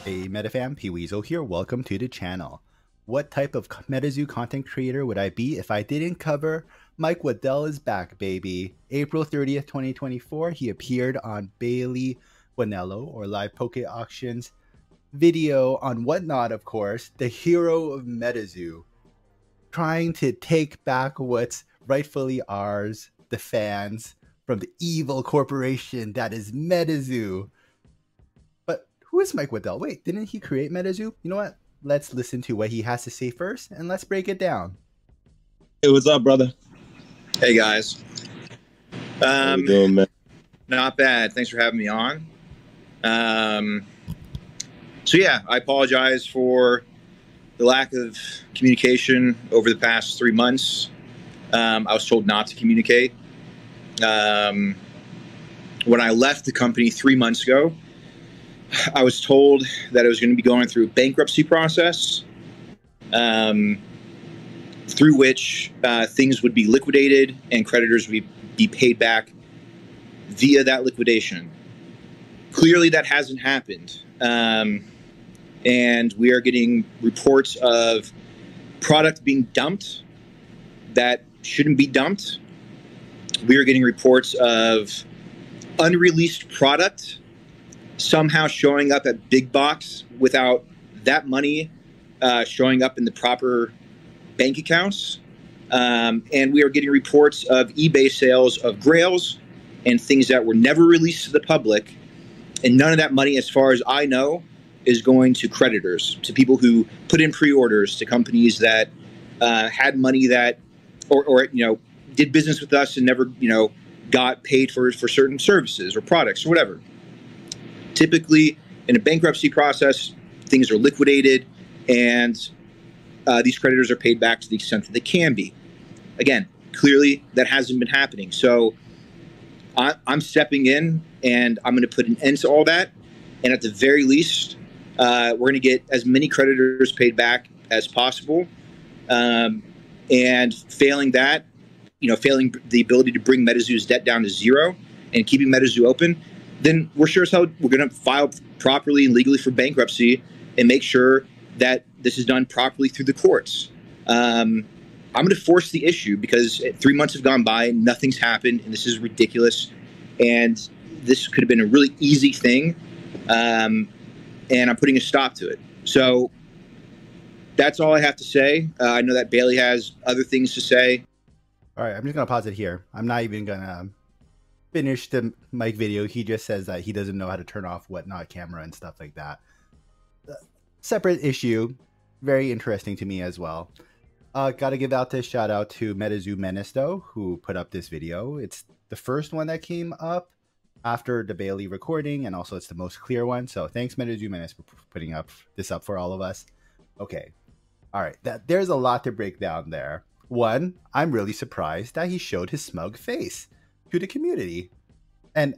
Hey Metafam, Pweezo here, welcome to the channel. What type of Metazoo content creator would I be if I didn't cover Mike Waddell is Back Baby? April 30th, 2024, he appeared on Bailey Wanello or Live Poke Auctions video on Whatnot, of course, the hero of Metazoo, trying to take back what's rightfully ours, the fans, from the evil corporation that is Metazoo. Who is Mike Waddell? Wait, didn't he create Metazoo? You know what? Let's listen to what he has to say first, and let's break it down. Hey, what's up, brother? Hey, guys. How you doing, man? Not bad. Thanks for having me on. So, yeah, I apologize for the lack of communication over the past 3 months. I was told not to communicate. When I left the company 3 months ago, I was told that I was going to be going through a bankruptcy process, through which things would be liquidated and creditors would be paid back via that liquidation. Clearly, that hasn't happened. And we are getting reports of product being dumped that shouldn't be dumped. We are getting reports of unreleased product somehow showing up at Big Box without that money showing up in the proper bank accounts. And we are getting reports of eBay sales of grails and things that were never released to the public. And none of that money, as far as I know, is going to creditors, to people who put in pre-orders, to companies that had money that, or did business with us and never, got paid for certain services or products or whatever. Typically, in a bankruptcy process, things are liquidated, and these creditors are paid back to the extent that they can be. Again, clearly, that hasn't been happening. So I'm stepping in, and I'm going to put an end to all that. And at the very least, we're going to get as many creditors paid back as possible. And failing that, failing the ability to bring Metazoo's debt down to zero and keeping Metazoo open, then we're sure as hell we're going to file properly and legally for bankruptcy and make sure that this is done properly through the courts. I'm going to force the issue because 3 months have gone by, nothing's happened, and this is ridiculous. And this could have been a really easy thing, and I'm putting a stop to it. So that's all I have to say. I know that Bailey has other things to say. All right, I'm just going to pause it here. I'm not even going to finish the Mike video. He just says that he doesn't know how to turn off Whatnot camera and stuff like that. Separate issue, very interesting to me as well. Gotta give out this shout out to Metazoo Menace though, who put up this video. It's the first one that came up after the Bailey recording, and also it's the most clear one. So thanks Metazoo Menace for putting this up for all of us. Okay, all right, there's a lot to break down there. One, I'm really surprised that he showed his smug face to the community. And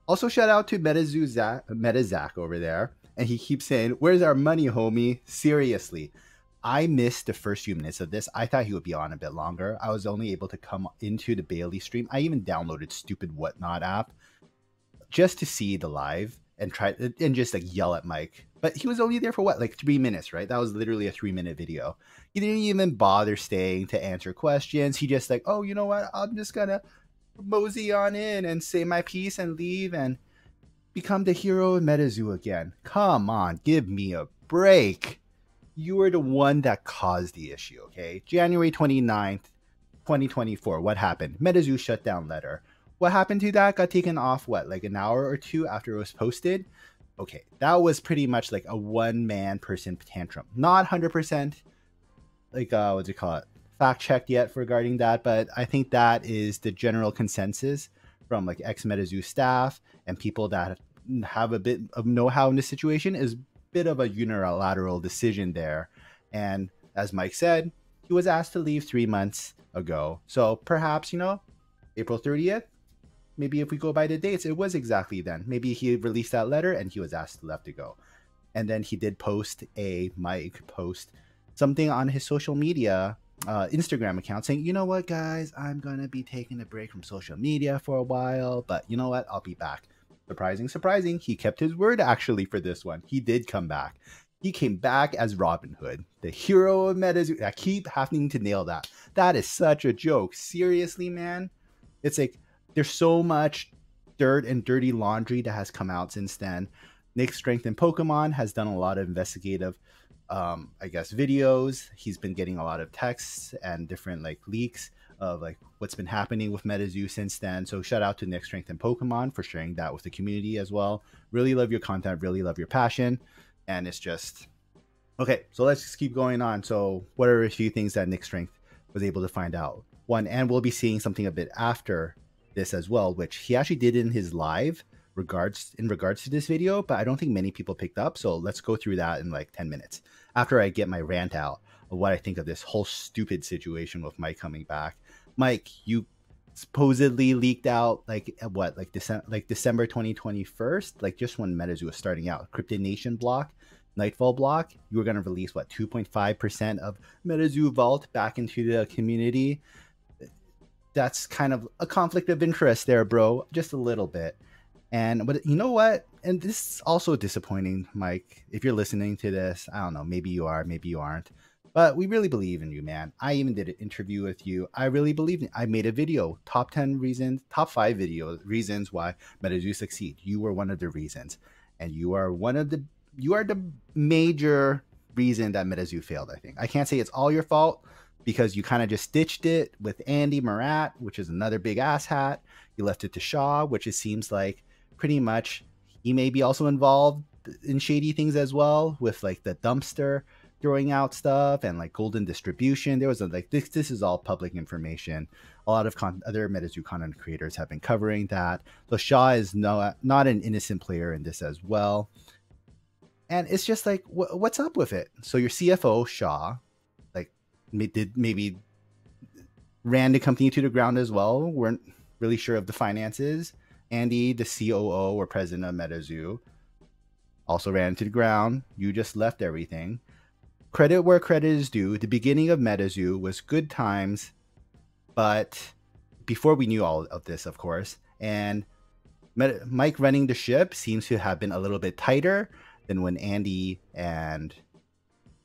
also shout out to Metazak over there. And he keeps saying, "Where's our money, homie?" Seriously, I missed the first few minutes of this. I thought he would be on a bit longer. I was only able to come into the Bailey stream. I even downloaded stupid Whatnot app just to see the live and try and just like yell at Mike. But he was only there for what, like 3 minutes, right? That was literally a 3-minute video. He didn't even bother staying to answer questions. He just like, oh, you know what? I'm just gonna mosey on in and say my piece and leave and become the hero of Metazoo again. Come on, give me a break. You were the one that caused the issue, okay? January 29th, 2024. What happened? Metazoo shutdown letter. What happened to that? Got taken off, what, like an hour or two after it was posted? Okay, that was pretty much like a one-man person tantrum. Not 100% like, what do you call it? Fact-checked yet regarding that, but I think that is the general consensus from like ex-Metazoo staff and people that have a bit of know-how in this situation. Is a bit of a unilateral decision there. And as Mike said, he was asked to leave 3 months ago. So perhaps, April 30th, maybe if we go by the dates, it was exactly then. Maybe he released that letter and he was asked to left to go. And then he did Mike post something on his social media Instagram account saying, you know what, guys, I'm going to be taking a break from social media for a while, but you know what, I'll be back. surprising, he kept his word actually for this one. He did come back. He came back as Robin Hood, the hero of Metazoo. I keep having to nail that. That is such a joke. Seriously, man. It's like there's so much dirt and dirty laundry that has come out since then. Nick's Strength in Pokemon has done a lot of investigative, I guess, videos. He's been getting a lot of texts and different like leaks of like what's been happening with Metazoo since then. So shout out to Nick's Strength in Pokemon for sharing that with the community as well. Really love your content. Really love your passion. And it's just okay. So let's just keep going on. So what are a few things that Nick Strength was able to find out? One, and we'll be seeing something a bit after this as well, which he actually did in his live in regards to this video, but I don't think many people picked up. So let's go through that in like 10 minutes after I get my rant out of what I think of this whole stupid situation with Mike coming back. Mike, you supposedly leaked out like what, like December 2021, like just when Metazoo was starting out, Cryptid Nation block, Nightfall block, you were going to release what, 2.5% of Metazoo Vault back into the community. That's kind of a conflict of interest there, bro, just a little bit. But you know what, and this is also disappointing, Mike, if you're listening to this. I don't know, maybe you are, maybe you aren't, but we really believe in you, man. I even did an interview with you. I really believe in it. I made a video, top 5 reasons why Metazoo succeed. You were one of the reasons, and you are the major reason that Metazoo failed. I think I can't say it's all your fault, because you kind of just stitched it with Andy Murat, which is another big ass hat. You left it to Shaw, which it seems like pretty much he may be also involved in shady things as well, with like the dumpster throwing out stuff and like golden distribution. There was like this is all public information. A lot of other Metazoo content creators have been covering that. So Shaw is not an innocent player in this as well. And it's just like, what's up with it? So your CFO, Shaw, like maybe ran the company to the ground as well. Weren't really sure of the finances. Andy, the COO or president of Metazoo, also ran to the ground. You just left everything. Credit where credit is due. The beginning of Metazoo was good times, but before we knew all of this, of course. And Mike running the ship seems to have been a little bit tighter than when Andy and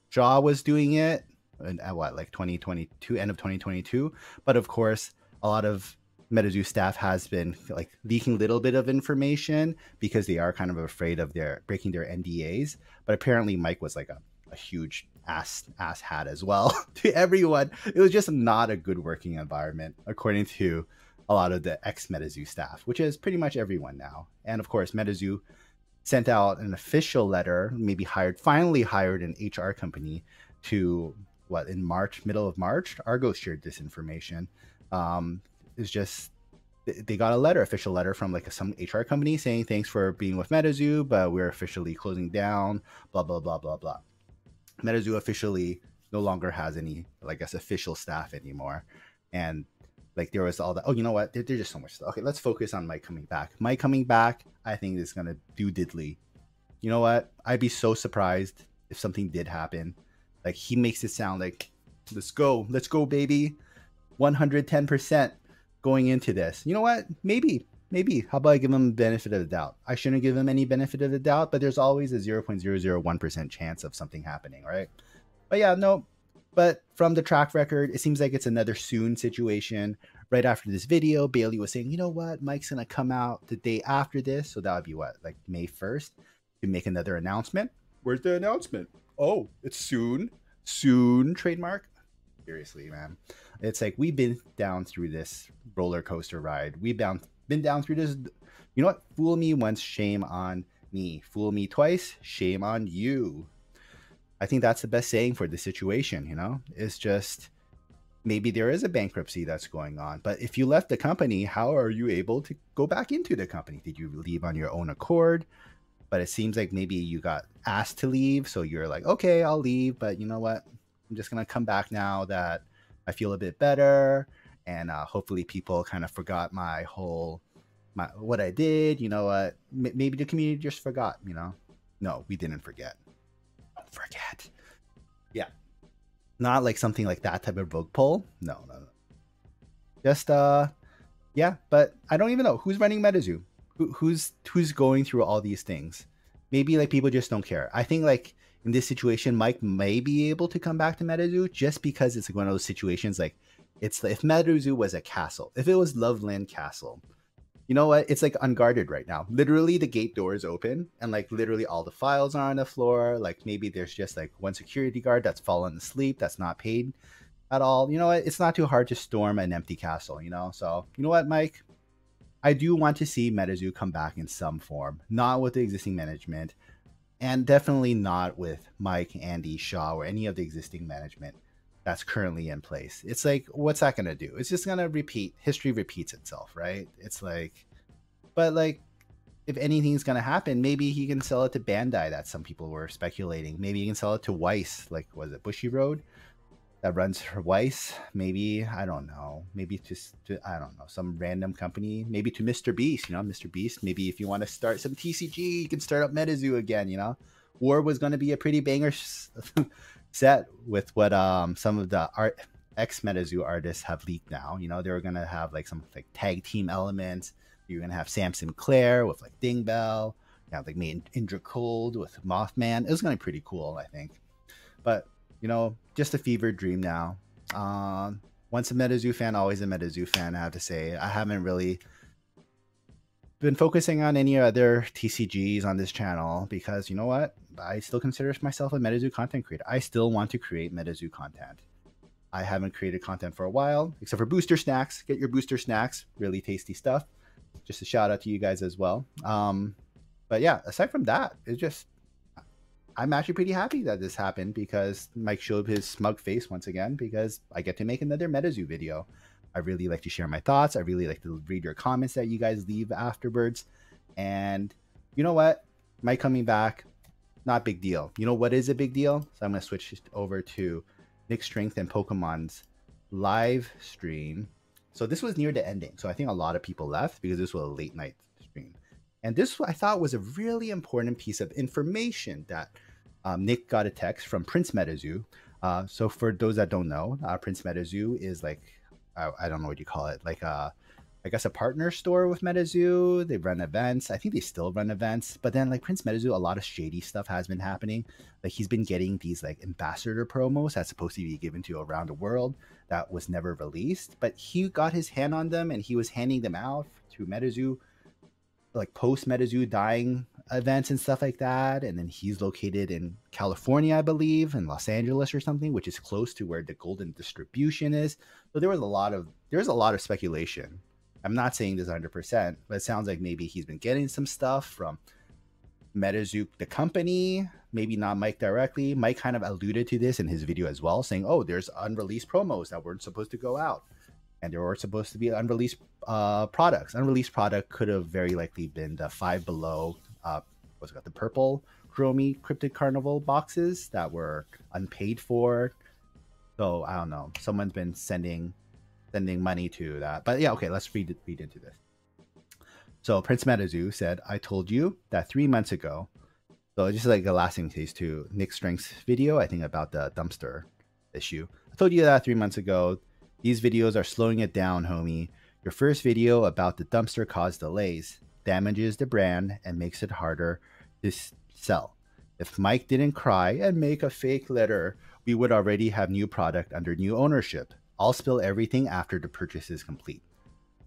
Shaw was doing it at what, like 2022, end of 2022. But of course, a lot of Metazoo staff has been like leaking a little bit of information because they are kind of afraid of breaking their NDAs. But apparently Mike was like a huge ass hat as well to everyone. It was just not a good working environment, according to a lot of the ex-Metazoo staff, which is pretty much everyone now. And of course, Metazoo sent out an official letter, finally hired an HR company to in March, middle of March. Argo shared this information. It's just they got official letter from like some HR company saying thanks for being with Metazoo, but we're officially closing down, blah blah blah blah blah. Metazoo officially no longer has any, I guess, official staff anymore. And like there was all that. Oh, you know what? There's just so much stuff. Okay, let's focus on Mike coming back. Mike coming back, I think is gonna do diddly. You know what? I'd be so surprised if something did happen. Like he makes it sound like, let's go, baby, 110% going into this. You know what? Maybe. How about I give him the benefit of the doubt? I shouldn't give him any benefit of the doubt, but there's always a 0.001% chance of something happening, right? But yeah, no. But from the track record, it seems like it's another soon situation. Right after this video, Bailey was saying, you know what? Mike's going to come out the day after this. So that would be what? Like May 1st to make another announcement. Where's the announcement? Oh, it's soon. Soon, trademark. Seriously, man. It's like we've been down through this roller coaster ride. We've been down through this. You know what? Fool me once, shame on me. Fool me twice, shame on you. I think that's the best saying for the situation, you know? It's just, maybe there is a bankruptcy that's going on, but if you left the company, how are you able to go back into the company? Did you leave on your own accord? But it seems like maybe you got asked to leave, so you're like, okay, I'll leave, but you know what? I'm just going to come back now that I feel a bit better, and hopefully people kind of forgot what I did. You know what? Maybe the community just forgot, you know? No, we didn't forget. Don't forget. Yeah. Not like something like that type of rogue poll. No. Just, yeah, but I don't even know. Who's running Metazoo? who's going through all these things? Maybe like people just don't care. I think like in this situation, Mike may be able to come back to Metazoo just because it's like one of those situations like it's if Metazoo was a castle, if it was Loveland Castle, you know what? It's like unguarded right now. Literally, the gate door is open, and like literally all the files are on the floor. Like maybe there's just like one security guard that's fallen asleep, that's not paid at all. You know what? It's not too hard to storm an empty castle. You know, so you know what, Mike? I do want to see Metazoo come back in some form, not with the existing management, and definitely not with Mike, Andy, Shaw, or any of the existing management that's currently in place. It's like, what's that going to do? It's just going to repeat. History repeats itself, right? It's like, but like, if anything's going to happen, maybe he can sell it to Bandai, that some people were speculating. Maybe he can sell it to Weiss, like, was it Bushy Road? That runs for Weiss, maybe, I don't know, maybe just to, I don't know, some random company, maybe to Mr. Beast, you know, Mr. Beast, maybe if you want to start some TCG, you can start up Metazoo again, you know. War was going to be a pretty banger set with what some of the ex-Metazoo artists have leaked now. You know, they were going to have like some like tag team elements. You're going to have Sam Sinclair with like Ding Bell, you know, like me and Indra Cold with Mothman. It was going to be pretty cool, I think. But you know, just a fevered dream now. Once a Metazoo fan, always a Metazoo fan, I have to say. I haven't really been focusing on any other TCGs on this channel because, you know what? I still consider myself a Metazoo content creator. I still want to create Metazoo content. I haven't created content for a while, except for booster snacks. Get your booster snacks. Really tasty stuff. Just a shout out to you guys as well. But yeah, aside from that, it's just... I'm actually pretty happy that this happened because Mike showed his smug face once again because I get to make another Metazoo video. I really like to share my thoughts. I really like to read your comments that you guys leave afterwards. And you know what? Mike coming back, not big deal. You know what is a big deal? So I'm going to switch over to Nick Strength and Pokemon's live stream. So this was near the ending. So I think a lot of people left because this was a late night stream. And this, I thought, was a really important piece of information that Nick got a text from Prince Metazoo. So for those that don't know, Prince Metazoo is like, I don't know what you call it, like I guess a partner store with Metazoo. They run events. I think they still run events. But then like Prince Metazoo, a lot of shady stuff has been happening. Like he's been getting these like ambassador promos that's supposed to be given to around the world that was never released. But he got his hand on them and he was handing them out to Metazoo, like post Metazoo dying events and stuff like that. And then he's located in California, I believe, in Los Angeles or something, which is close to where the golden distribution is. So there's a lot of speculation. I'm not saying this 100%, but it sounds like maybe he's been getting some stuff from Metazoo, the company, maybe not Mike directly. Mike kind of alluded to this in his video as well, saying, oh, there's unreleased promos that weren't supposed to go out. And there were supposed to be unreleased products. Unreleased product could have very likely been the Five Below, what's it got, the purple Chromie Cryptid Carnival boxes that were unpaid for. So I don't know. Someone's been sending money to that. But yeah, okay, let's read into this. So Prince Metazoo said, I told you that 3 months ago. So just like a lasting taste to Nick Strength's video, I think about the dumpster issue. I told you that 3 months ago. These videos are slowing it down, homie. Your first video about the dumpster caused delays, damages the brand, and makes it harder to sell. If Mike didn't cry and make a fake letter, we would already have new product under new ownership. I'll spill everything after the purchase is complete.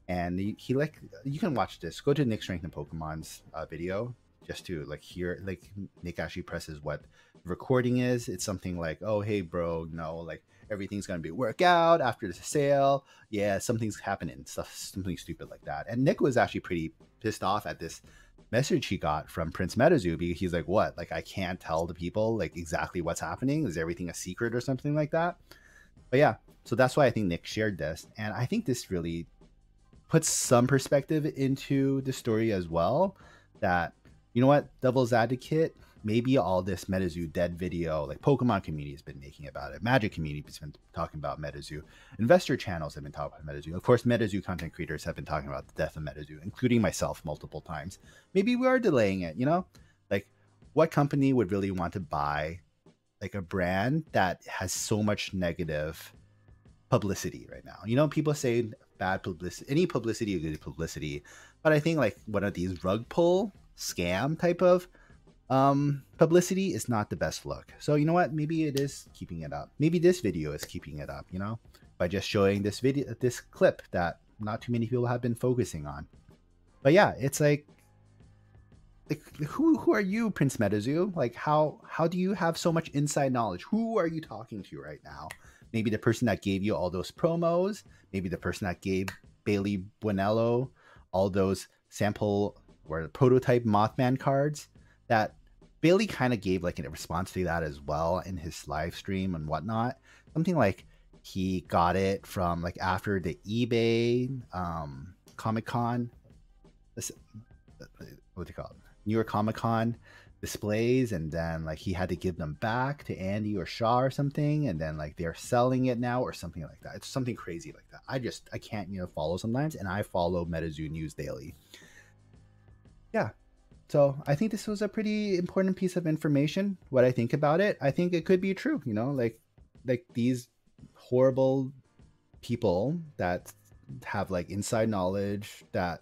And he like, you can watch this. Go to Nick Strength and Pokemon's video just to like hear, like Nick actually presses what the recording is. It's something like, oh, hey, bro, no, like, everything's going to be work out after the sale. Yeah, something's happening, something stupid like that. And Nick was actually pretty pissed off at this message he got from Prince Metazoo because he's like, what? Like, I can't tell the people like exactly what's happening. Is everything a secret or something like that? But yeah, so that's why I think Nick shared this. And I think this really puts some perspective into the story as well. That, you know what, Devil's Advocate, maybe all this Metazoo dead video, like Pokemon community has been making about it. Magic community has been talking about Metazoo. Investor channels have been talking about Metazoo. Of course, Metazoo content creators have been talking about the death of Metazoo, including myself multiple times. Maybe we are delaying it, you know? Like, what company would really want to buy like a brand that has so much negative publicity right now? You know, people say bad publicity, any publicity is good publicity. But I think like one of these rug pull scam type of publicity is not the best look. So you know what? Maybe it is keeping it up. Maybe this video is keeping it up, you know, by just showing this video, this clip that not too many people have been focusing on. But yeah, it's like who are you, Prince Metazoo? Like how do you have so much inside knowledge? Who are you talking to right now? Maybe the person that gave you all those promos, maybe the person that gave Bailey Buenello all those sample or prototype Mothman cards that Bailey kind of gave like a response to that as well in his live stream and whatnot. Something like he got it from like after the eBay Comic-Con, what do you call it? New York Comic-Con displays, and then like he had to give them back to Andy or Shaw or something, and then like they're selling it now or something like that. It's something crazy like that. I can't, you know, follow sometimes, and I follow Metazoo News daily. Yeah. So I think this was a pretty important piece of information. What I think about it, I think it could be true, you know, like these horrible people that have like inside knowledge, that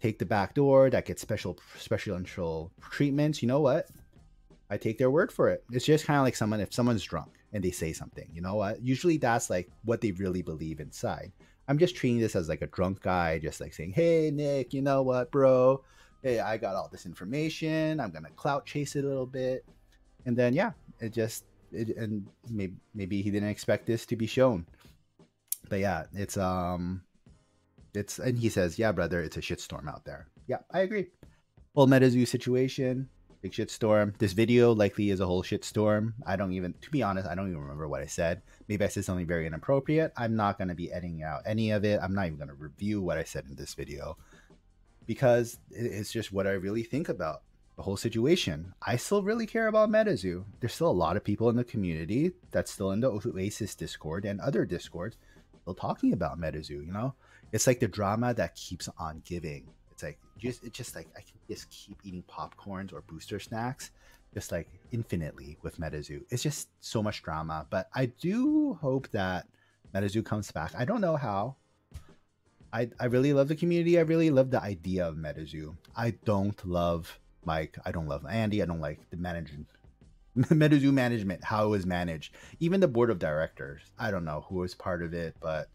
take the back door, that get special treatments. You know what? I take their word for it. It's just kind of like if someone's drunk and they say something, you know what? Usually that's like what they really believe inside. I'm just treating this as like a drunk guy, just like saying, hey, Nick, you know what, bro? Hey, I got all this information. I'm going to clout chase it a little bit. And then, yeah, and maybe he didn't expect this to be shown. But yeah, and he says, yeah, brother, it's a shitstorm out there. Yeah, I agree. Whole Metazoo situation, big shitstorm. This video likely is a whole shitstorm. To be honest, I don't even remember what I said. Maybe I said something very inappropriate. I'm not going to be editing out any of it. I'm not even going to review what I said in this video, because it's just what I really think about the whole situation. I still really care about Metazoo. There's still a lot of people in the community that's still in the Oasis Discord and other Discords still talking about Metazoo, you know? It's like the drama that keeps on giving. It's just like I can just keep eating popcorns or booster snacks just like infinitely with Metazoo. It's just so much drama, but I do hope that Metazoo comes back. I don't know how. I really love the community. I really love the idea of Metazoo. I don't love Mike. I don't love Andy. I don't like the management. Metazoo management, how it was managed. Even the board of directors. I don't know who was part of it, but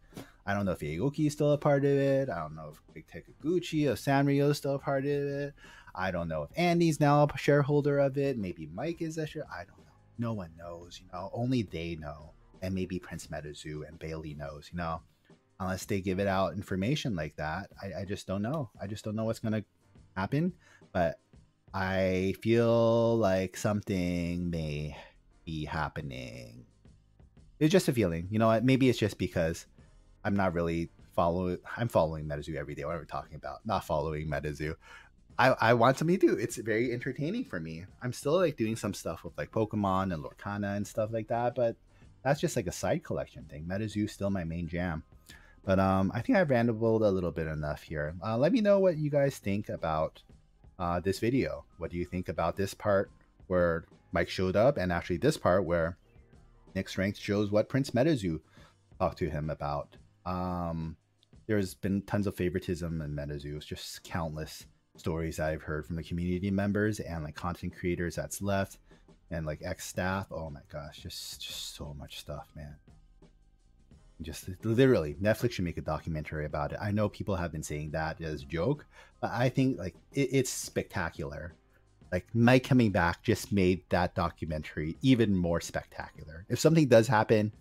I don't know if Yagoki is still a part of it. I don't know if Big Tekaguchi or Sanrio is still a part of it. I don't know if Andy's now a shareholder of it. Maybe Mike is a shareholder. I don't know. No one knows, you know. Only they know. And maybe Prince Metazoo and Bailey knows, you know. Unless they give it out information like that. I just don't know. I just don't know what's going to happen. But I feel like something may be happening. It's just a feeling. You know what? Maybe it's just because I'm not really following Metazoo every day. What are we talking about? Not following Metazoo. I want something to do. It's very entertaining for me. I'm still like doing some stuff with like Pokemon and Lorcana and stuff like that, but that's just like a side collection thing. Metazoo is still my main jam. But I think I've rambled a little bit enough here. Let me know what you guys think about this video. What do you think about this part where Mike showed up, and actually this part where Nick Strength shows what Prince Metazoo talked to him about? There's been tons of favoritism in Metazoo. It's just countless stories that I've heard from the community members and like content creators that's left and like ex-staff. Oh my gosh, just so much stuff, man. Just literally, Netflix should make a documentary about it. I know people have been saying that as a joke, but I think like it's spectacular. Like Mike coming back just made that documentary even more spectacular. If something does happen,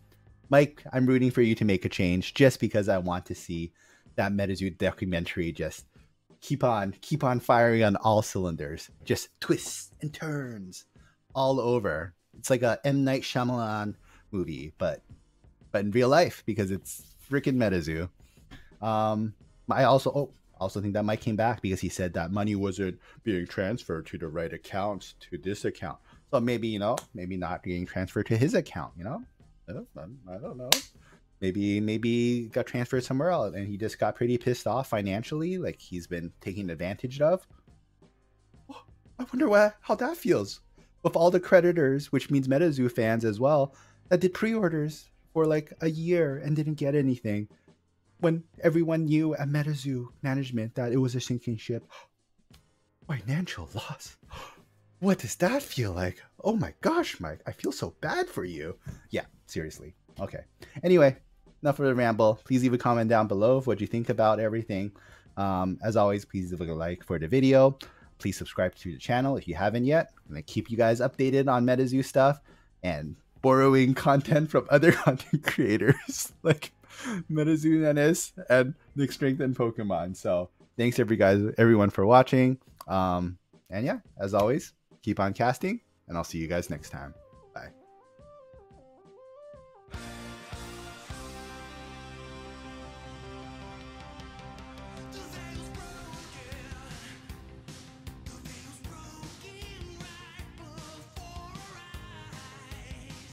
Mike, I'm rooting for you to make a change just because I want to see that Metazoo documentary just keep on firing on all cylinders. Just twists and turns all over. It's like a M. Night Shyamalan movie, but in real life, because it's freaking Metazoo. I also think that Mike came back because he said that money wasn't being transferred to the right account, to this account. So maybe, you know, maybe not being transferred to his account, you know? I don't know. Maybe got transferred somewhere else and he just got pretty pissed off financially, like he's been taken advantage of. Oh, I wonder how that feels with all the creditors, which means Metazoo fans as well, that did pre-orders for like a year and didn't get anything. when everyone knew at Metazoo management that it was a sinking ship. Financial loss. What does that feel like? Oh my gosh, Mike, I feel so bad for you. Yeah, seriously. Okay. Anyway, enough of the ramble. Please leave a comment down below of what you think about everything. As always, please leave a like for the video. Please subscribe to the channel if you haven't yet. I'm going to keep you guys updated on Metazoo stuff and borrowing content from other content creators like Metazoo Menace and Nick Strength and Pokemon. So thanks everyone for watching. And yeah, as always, keep on casting, and I'll see you guys next time.